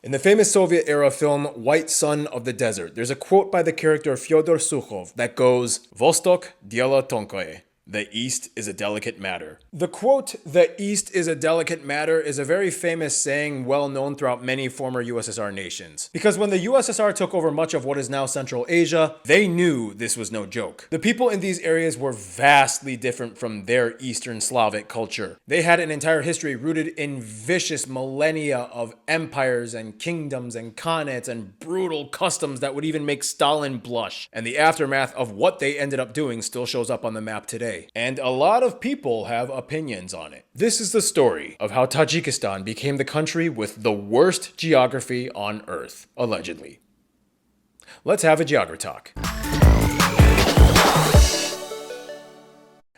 In the famous Soviet-era film White Sun of the Desert, there's a quote by the character Fyodor Sukhov that goes, "Vostok дело тонкое." The East is a delicate matter. The quote, "The East is a delicate matter," is a very famous saying well known throughout many former USSR nations. Because when the USSR took over much of what is now Central Asia, they knew this was no joke. The people in these areas were vastly different from their Eastern Slavic culture. They had an entire history rooted in vicious millennia of empires and kingdoms and khanates and brutal customs that would even make Stalin blush. And the aftermath of what they ended up doing still shows up on the map today. And a lot of people have opinions on it. This is the story of how Tajikistan became the country with the worst geography on Earth, allegedly. Let's have a geography talk.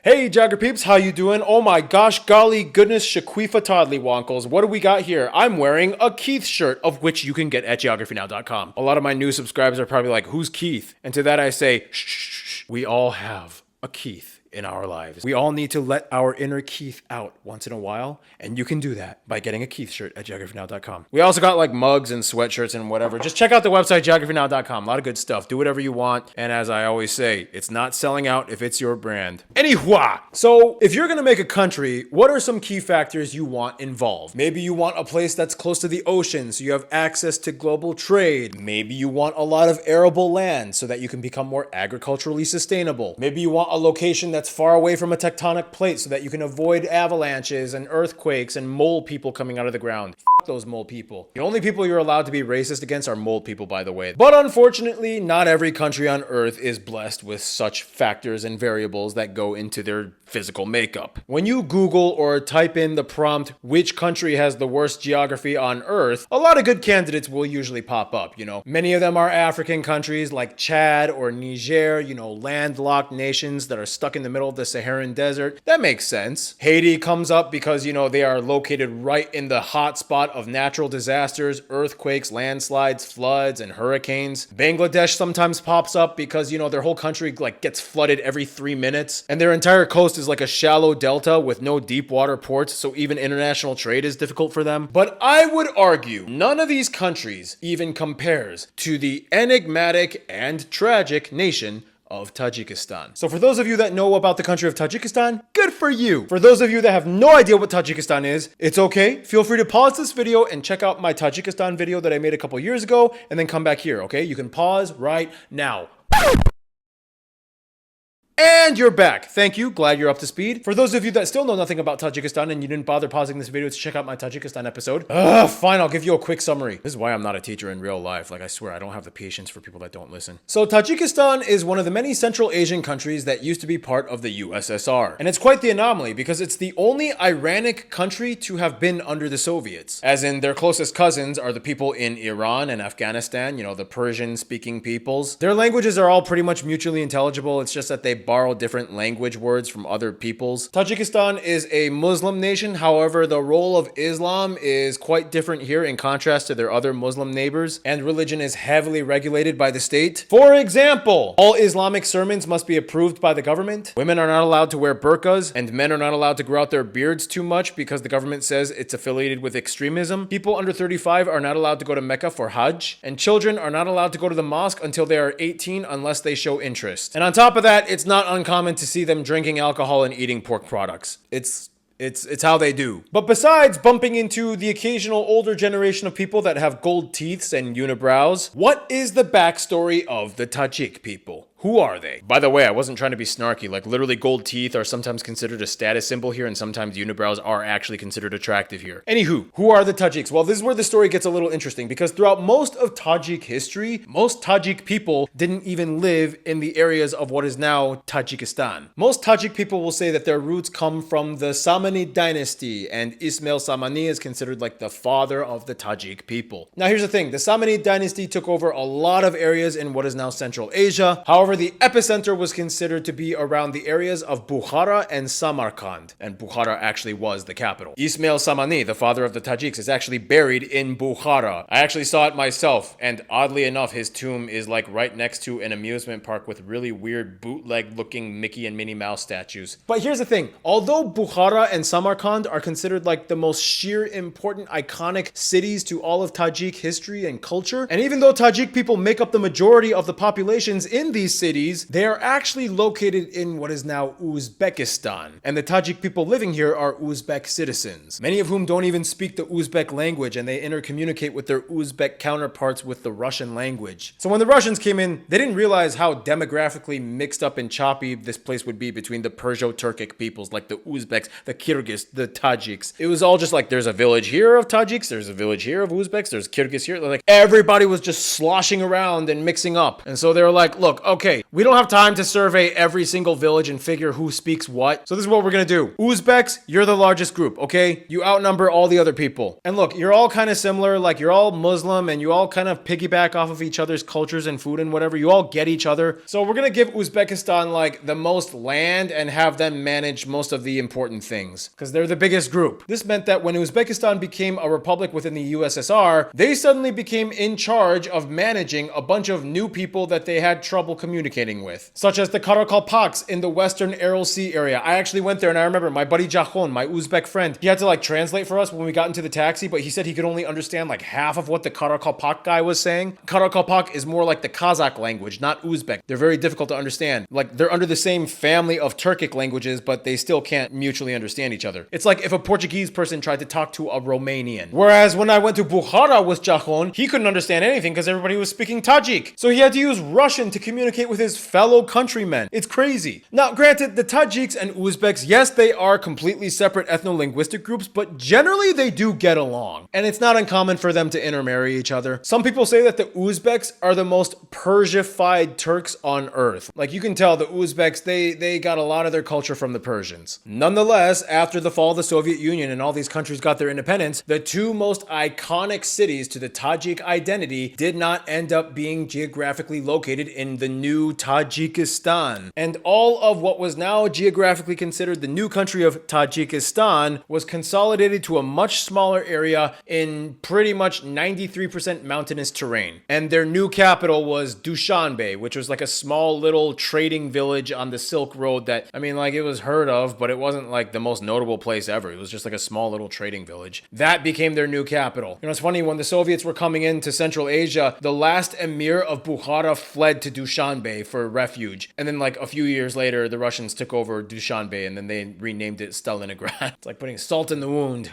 Hey Geography peeps, how you doing? Oh my gosh, golly goodness, Shaquifa Toddly Wonkles. What do we got here? I'm wearing a Keith shirt, of which you can get at geographynow.com. A lot of my new subscribers are probably like, who's Keith? And to that I say, shh, we all have a Keith in our lives. We all need to let our inner Keith out once in a while, and you can do that by getting a Keith shirt at geographynow.com. We also got like mugs and sweatshirts and whatever. Just check out the website geographynow.com. A lot of good stuff. Do whatever you want, and as I always say, it's not selling out if it's your brand. Anyway, so if you're gonna make a country, what are some key factors you want involved? Maybe you want a place that's close to the ocean so you have access to global trade. Maybe you want a lot of arable land so that you can become more agriculturally sustainable. Maybe you want a location that's far away from a tectonic plate so that you can avoid avalanches and earthquakes and mole people coming out of the ground. F those mole people. The only people you're allowed to be racist against are mole people, by the way. But unfortunately, not every country on Earth is blessed with such factors and variables that go into their physical makeup. When you Google or type in the prompt, which country has the worst geography on Earth, a lot of good candidates will usually pop up, Many of them are African countries like Chad or Niger, landlocked nations that are stuck in the middle of the Saharan desert. That makes sense. Haiti comes up because, they are located right in the hot spot of natural disasters, earthquakes, landslides, floods, and hurricanes. Bangladesh sometimes pops up because, their whole country gets flooded every 3 minutes, and their entire coast is like a shallow delta with no deep water ports, so even international trade is difficult for them. But I would argue none of these countries even compares to the enigmatic and tragic nation of Tajikistan. So for those of you that know about the country of Tajikistan, good for you. For those of you that have no idea what Tajikistan is, it's okay. Feel free to pause this video and check out my Tajikistan video that I made a couple years ago, and then come back here, okay? You can pause right now. And you're back. Thank you. Glad you're up to speed. For those of you that still know nothing about Tajikistan and you didn't bother pausing this video to check out my Tajikistan episode, fine, I'll give you a quick summary. This is why I'm not a teacher in real life. I swear, I don't have the patience for people that don't listen. So Tajikistan is one of the many Central Asian countries that used to be part of the USSR. And it's quite the anomaly because it's the only Iranic country to have been under the Soviets. As in, their closest cousins are the people in Iran and Afghanistan, the Persian-speaking peoples. Their languages are all pretty much mutually intelligible. It's just that they borrow different language words from other peoples. Tajikistan is a Muslim nation. However, the role of Islam is quite different here in contrast to their other Muslim neighbors, and religion is heavily regulated by the state. For example, all Islamic sermons must be approved by the government. Women are not allowed to wear burqas, and men are not allowed to grow out their beards too much because the government says it's affiliated with extremism. People under 35 are not allowed to go to Mecca for Hajj, and children are not allowed to go to the mosque until they are 18 unless they show interest. And on top of that, it's not uncommon to see them drinking alcohol and eating pork products. It's how they do. But besides bumping into the occasional older generation of people that have gold teeths and unibrows, what is the backstory of the Tajik people? Who are they? By the way, I wasn't trying to be snarky. Literally gold teeth are sometimes considered a status symbol here, and sometimes unibrows are actually considered attractive here. Anywho, who are the Tajiks? Well, this is where the story gets a little interesting because throughout most of Tajik history, most Tajik people didn't even live in the areas of what is now Tajikistan. Most Tajik people will say that their roots come from the Samanid dynasty, and Ismail Samani is considered like the father of the Tajik people. Now, here's the thing. The Samanid dynasty took over a lot of areas in what is now Central Asia. However, However, the epicenter was considered to be around the areas of Bukhara and Samarkand, and Bukhara actually was the capital. Ismail Samani, the father of the Tajiks, is actually buried in Bukhara. I actually saw it myself, and oddly enough, his tomb is like right next to an amusement park with really weird bootleg-looking Mickey and Minnie Mouse statues. But here's the thing, although Bukhara and Samarkand are considered like the most sheer important iconic cities to all of Tajik history and culture, and even though Tajik people make up the majority of the populations in these cities, they are actually located in what is now Uzbekistan, and the Tajik people living here are Uzbek citizens, many of whom don't even speak the Uzbek language, and they intercommunicate with their Uzbek counterparts with the Russian language. So when the Russians came in, they didn't realize how demographically mixed up and choppy this place would be between the Perso-Turkic peoples like the Uzbeks, the Kyrgyz, the Tajiks. It was all just like there's a village here of Tajiks, there's a village here of Uzbeks, there's Kyrgyz here. Like everybody was just sloshing around and mixing up. And so they were like, look, okay, we don't have time to survey every single village and figure who speaks what. So this is what we're gonna do. Uzbeks, you're the largest group, okay? You outnumber all the other people. And look, you're all kind of similar, like you're all Muslim and you all kind of piggyback off of each other's cultures and food and whatever. You all get each other. So we're gonna give Uzbekistan like the most land and have them manage most of the important things because they're the biggest group. This meant that when Uzbekistan became a republic within the USSR, they suddenly became in charge of managing a bunch of new people that they had trouble communicating with, such as the Karakalpaks in the Western Aral Sea area. I actually went there and I remember my buddy Jahon, my Uzbek friend, he had to like translate for us when we got into the taxi, but he said he could only understand like half of what the Karakalpak guy was saying. Karakalpak is more like the Kazakh language, not Uzbek. They're very difficult to understand. Like they're under the same family of Turkic languages, but they still can't mutually understand each other. It's like if a Portuguese person tried to talk to a Romanian. Whereas when I went to Bukhara with Jahon, he couldn't understand anything because everybody was speaking Tajik. So he had to use Russian to communicate with his fellow countrymen. It's crazy. Now, granted, the Tajiks and Uzbeks, yes, they are completely separate ethno-linguistic groups, but generally they do get along. And it's not uncommon for them to intermarry each other. Some people say that the Uzbeks are the most Persified Turks on earth. Like you can tell the Uzbeks, they got a lot of their culture from the Persians. Nonetheless, after the fall of the Soviet Union and all these countries got their independence, the two most iconic cities to the Tajik identity did not end up being geographically located in the new Tajikistan. And all of what was now geographically considered the new country of Tajikistan was consolidated to a much smaller area in pretty much 93% mountainous terrain. And their new capital was Dushanbe, which was like a small little trading village on the Silk Road that, I mean, like it was heard of, but it wasn't like the most notable place ever. It was just like a small little trading village. That became their new capital. You know, it's funny, when the Soviets were coming into Central Asia, the last emir of Bukhara fled to Dushanbe for refuge. And then like a few years later, the Russians took over Dushanbe and then they renamed it Stalingrad. It's like putting salt in the wound.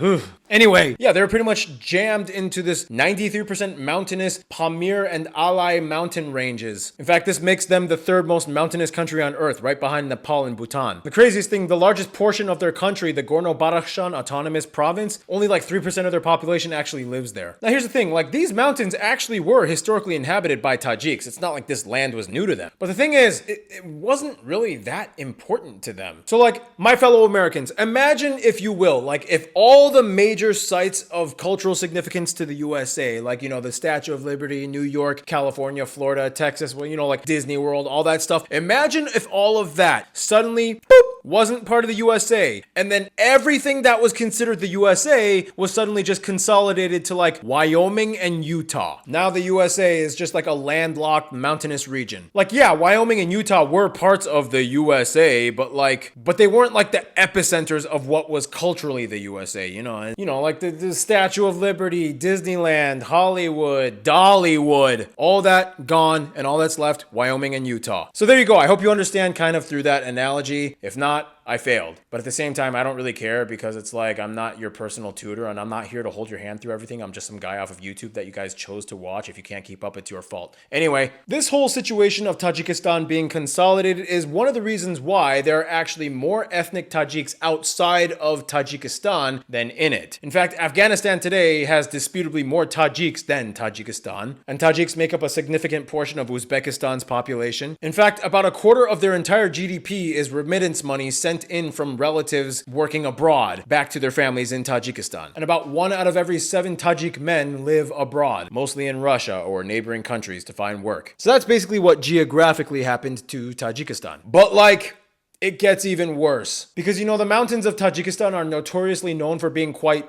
Anyway, yeah, they were pretty much jammed into this 93% mountainous Pamir and Alai mountain ranges. In fact, this makes them the third most mountainous country on earth, right behind Nepal and Bhutan. The craziest thing, the largest portion of their country, the Gorno-Badakhshan Autonomous Province, only like 3% of their population actually lives there. Now here's the thing, like these mountains actually were historically inhabited by Tajiks. It's not like this land was new to them. But the thing is, it wasn't really that important to them. So like, my fellow Americans, imagine if you will, like if all the major sites of cultural significance to the USA, like, you know, the Statue of Liberty, New York, California, Florida, Texas, well, you know, like Disney World, all that stuff. Imagine if all of that suddenly, boop, wasn't part of the USA. And then everything that was considered the USA was suddenly just consolidated to like Wyoming and Utah. Now the USA is just like a landlocked mountainous region. Like, yeah, Wyoming and Utah were parts of the USA, but they weren't like the epicenters of what was culturally the USA, you know? And, you know, like the Statue of Liberty, Disneyland, Hollywood, Dollywood, all that gone, and all that's left, Wyoming and Utah. So there you go. I hope you understand kind of through that analogy. If not, I failed. But at the same time, I don't really care because it's like I'm not your personal tutor and I'm not here to hold your hand through everything. I'm just some guy off of YouTube that you guys chose to watch. If you can't keep up, it's your fault. Anyway, this whole situation of Tajikistan being consolidated is one of the reasons why there are actually more ethnic Tajiks outside of Tajikistan than in it. In fact, Afghanistan today has disputably more Tajiks than Tajikistan, and Tajiks make up a significant portion of Uzbekistan's population. In fact, about a quarter of their entire GDP is remittance money sent sent in from relatives working abroad back to their families in Tajikistan. And about 1 out of every 7 Tajik men live abroad, mostly in Russia or neighboring countries to find work. So that's basically what geographically happened to Tajikistan. But like, it gets even worse. Because you know, the mountains of Tajikistan are notoriously known for being quite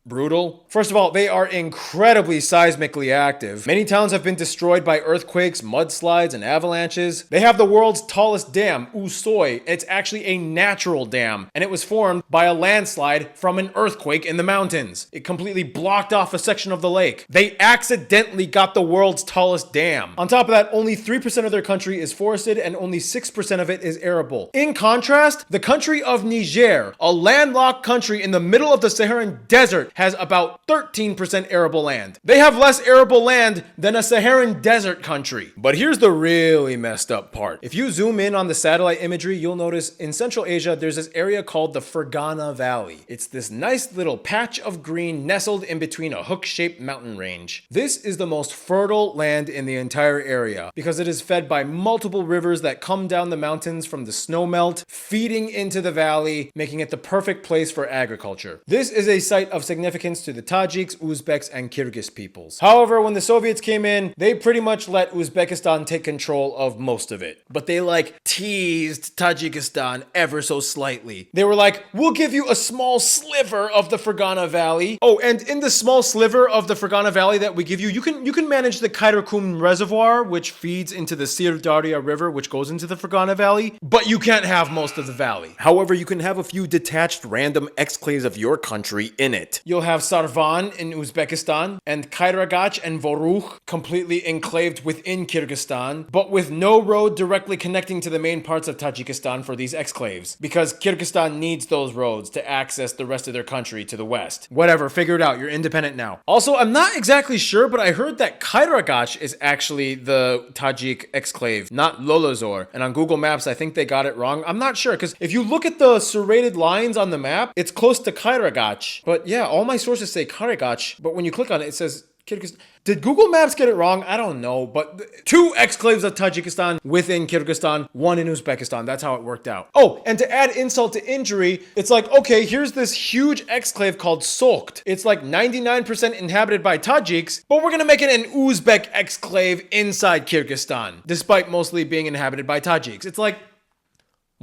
brutal. First of all, they are incredibly seismically active. Many towns have been destroyed by earthquakes, mudslides, and avalanches. They have the world's tallest dam, Usoy. It's actually a natural dam, and it was formed by a landslide from an earthquake in the mountains. It completely blocked off a section of the lake. They accidentally got the world's tallest dam. On top of that, only 3% of their country is forested, and only 6% of it is arable. In contrast, the country of Niger, a landlocked country in the middle of the Saharan desert, has about 13% arable land. They have less arable land than a Saharan desert country. But here's the really messed up part. If you zoom in on the satellite imagery, you'll notice in Central Asia, there's this area called the Fergana Valley. It's this nice little patch of green nestled in between a hook-shaped mountain range. This is the most fertile land in the entire area because it is fed by multiple rivers that come down the mountains from the snowmelt, feeding into the valley, making it the perfect place for agriculture. This is a site of significance to the Tajiks, Uzbeks, and Kyrgyz peoples. However, when the Soviets came in, they pretty much let Uzbekistan take control of most of it. But they teased Tajikistan ever so slightly. They were like, we'll give you a small sliver of the Fergana Valley. Oh, and in the small sliver of the Fergana Valley that we give you, you can manage the Karakum Reservoir, which feeds into the Sir Darya River, which goes into the Fergana Valley, but you can't have most of the valley. However, you can have a few detached random exclaves of your country in it. You'll have Sarvan in Uzbekistan and Kairagach and Vorukh completely enclaved within Kyrgyzstan, but with no road directly connecting to the main parts of Tajikistan for these exclaves, because Kyrgyzstan needs those roads to access the rest of their country to the west. Whatever, figure it out, you're independent now. Also, I'm not exactly sure, but I heard that Kairagach is actually the Tajik exclave, not Lolazor, and on Google Maps I think they got it wrong. I'm not sure, because if you look at the serrated lines on the map, it's close to Kairagach, but yeah, all my sources say Karagach, but when you click on it, it says Kyrgyzstan. Did Google Maps get it wrong? I don't know, but 2 exclaves of Tajikistan within Kyrgyzstan, 1 in Uzbekistan. That's how it worked out. Oh, and to add insult to injury, it's like, okay, here's this huge exclave called Sokht. It's like 99% inhabited by Tajiks, but we're gonna make it an Uzbek exclave inside Kyrgyzstan, despite mostly being inhabited by Tajiks. It's like,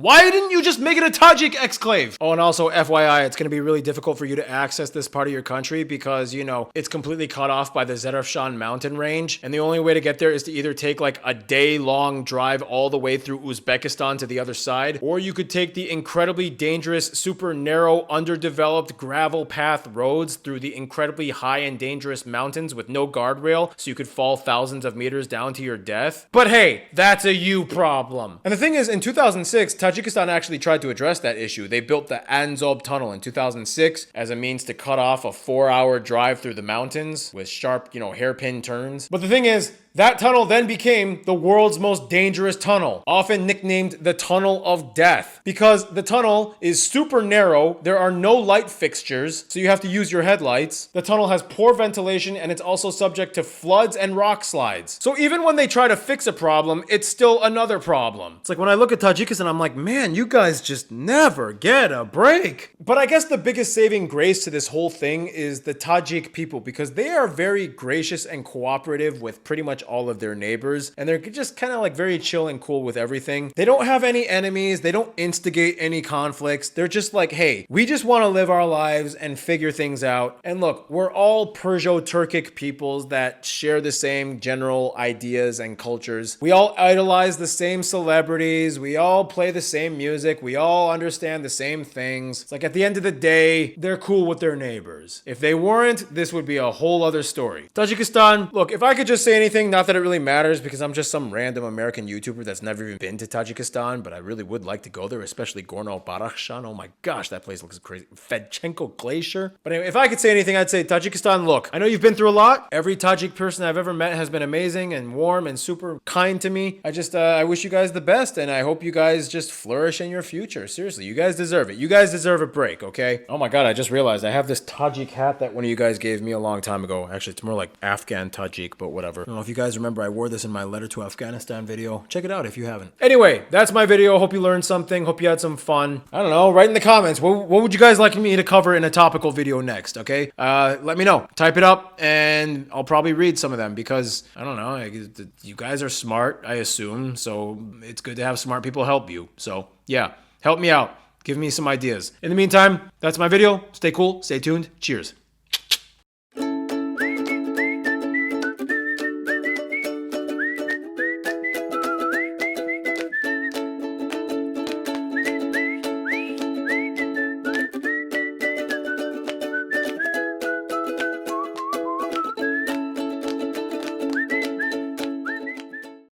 why didn't you just make it a Tajik exclave? Oh, and also FYI, it's going to be really difficult for you to access this part of your country because, you know, it's completely cut off by the Zerafshan mountain range. And the only way to get there is to either take like a day-long drive all the way through Uzbekistan to the other side, or you could take the incredibly dangerous, super narrow, underdeveloped gravel path roads through the incredibly high and dangerous mountains with no guardrail, so you could fall thousands of meters down to your death. But hey, that's a you problem. And the thing is, in 2006, Tajikistan actually tried to address that issue. They built the Anzob tunnel in 2006 as a means to cut off a 4-hour drive through the mountains with sharp, hairpin turns. But the thing is, that tunnel then became the world's most dangerous tunnel, often nicknamed the Tunnel of Death, because the tunnel is super narrow, there are no light fixtures, so you have to use your headlights. The tunnel has poor ventilation, and it's also subject to floods and rock slides. So even when they try to fix a problem, it's still another problem. It's like when I look at Tajikistan, I'm like, man, you guys just never get a break. But I guess the biggest saving grace to this whole thing is the Tajik people, because they are very gracious and cooperative with pretty much all of their neighbors, and they're just kind of like very chill and cool with everything. They don't have any enemies, they don't instigate any conflicts. They're just like, hey, we just want to live our lives and figure things out. And look, we're all Persian-Turkic peoples that share the same general ideas and cultures. We all idolize the same celebrities, we all play the same music, we all understand the same things. It's like at the end of the day, they're cool with their neighbors. If they weren't, this would be a whole other story. Tajikistan, look, if I could just say anything, not that it really matters because I'm just some random American YouTuber that's never even been to Tajikistan, but I really would like to go there, especially Gorno-Badakhshan. Oh my gosh, that place looks crazy. Fedchenko Glacier. But anyway, if I could say anything, I'd say Tajikistan, look, I know you've been through a lot. Every Tajik person I've ever met has been amazing and warm and super kind to me. I wish you guys the best, and I hope you guys just just flourish in your future. Seriously, you guys deserve it. You guys deserve a break, okay? Oh my god, I just realized I have this Tajik hat that one of you guys gave me a long time ago. Actually, it's more like Afghan Tajik, but whatever. I don't know if you guys remember, I wore this in my Letter to Afghanistan video. Check it out if you haven't. Anyway, that's my video. Hope you learned something. Hope you had some fun. I don't know. Write in the comments. What would you guys like me to cover in a topical video next, okay? Let me know. Type it up, and I'll probably read some of them because, I don't know, you guys are smart, I assume, so it's good to have smart people help you. So, yeah, help me out. Give me some ideas. In the meantime, that's my video. Stay cool. Stay tuned. Cheers.